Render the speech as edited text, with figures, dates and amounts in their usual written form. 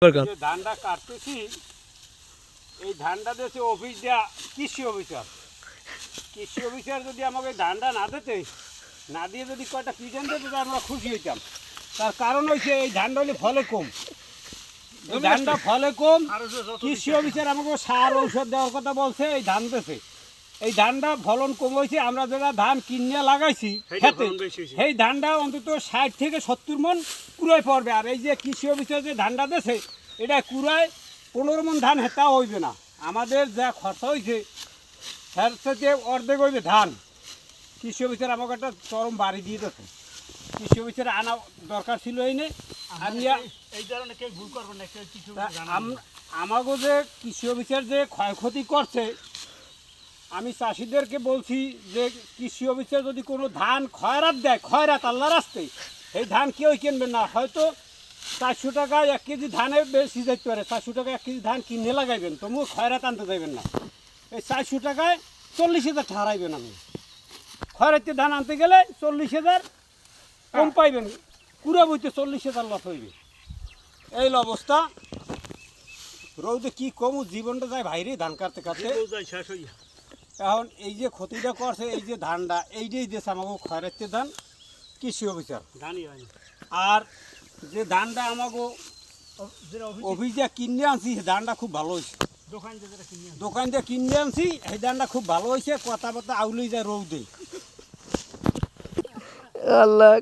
যে ধানটা কাটতেছি এই ধানটা দিয়েছে অফিস দেওয়া কৃষি অফিসার যদি আমাকে ধানটা না দিতে না দিয়ে যদি কয়টা পিজন দিতে তো আমরা খুশি হইতাম। তার কারণ হচ্ছে এই ধানটা হলে ফলে কম, ধানটা ফলে কম। কৃষি অফিসার আমাকে সার ঔষধ দেওয়ার কথা বলছে, এই ধান দিয়েছে এই ধানটা ফলন কম হয়েছে। আমরা যারা ধান কিনে লাগাইছি খেতে সেই ধানটা অন্তত 60 থেকে 70 মন কুড়াই পড়বে। আর এই যে কৃষি অফিসার যে ধানটা দিয়েছে এটা কুড়ায় 15 মন ধান হেতাও হইবে না। আমাদের যা খরচা হয়েছে তার সাথে অর্ধেক হইবে ধান। কৃষি অফিসার আমাকে একটা চরম বাড়ি দিয়ে দিচ্ছে। কৃষি অফিসার আনা দরকার ছিল এই নিয়ে। এই কারণে কেউ ভুল করবে না। আমাকে যে কৃষি অফিসার যে ক্ষয়ক্ষতি করছে, আমি চাষিদেরকে বলছি যে কৃষি অফিসার যদি কোনো ধান খয়রাত দেয়, খয়রাত আল্লাহর রাস্তায়, এই ধান কেউ কিনবে না। হয়তো 400 টাকায় 1 কেজি ধানে বেশি যেতে পারে, 400 টাকা 1 কেজি ধান কিনে লাগাইবেন, তবুও খয়রাত আনতে যাইবেন না। এই 400 টাকায় 40,000 ঠারাইবেন। আপনি খয়রাতে ধান আনতে গেলে 40,000 কম পাইবেন, কুড়া বইতে 40,000 লস হইবে। এই অবস্থা। রৌদে কি কম জীবনটা যায় বাইরে ধান কাটতে কাটতে। এখন এই যে ক্ষতিটা করছে এই যে ধানটা এইটাই দিয়েছে আমাকে খয়রাতে ধান কৃষি অফিসার। আর যে ধানটা আমাকে অফিসে কিনে আনছি সেই ধানটা খুব ভালো হয়েছে। দোকান দিয়ে কিনে আনছি এই ধানটা খুব ভালো হয়েছে। কথা আউলেই যায় রৌদে। আল্লাহ।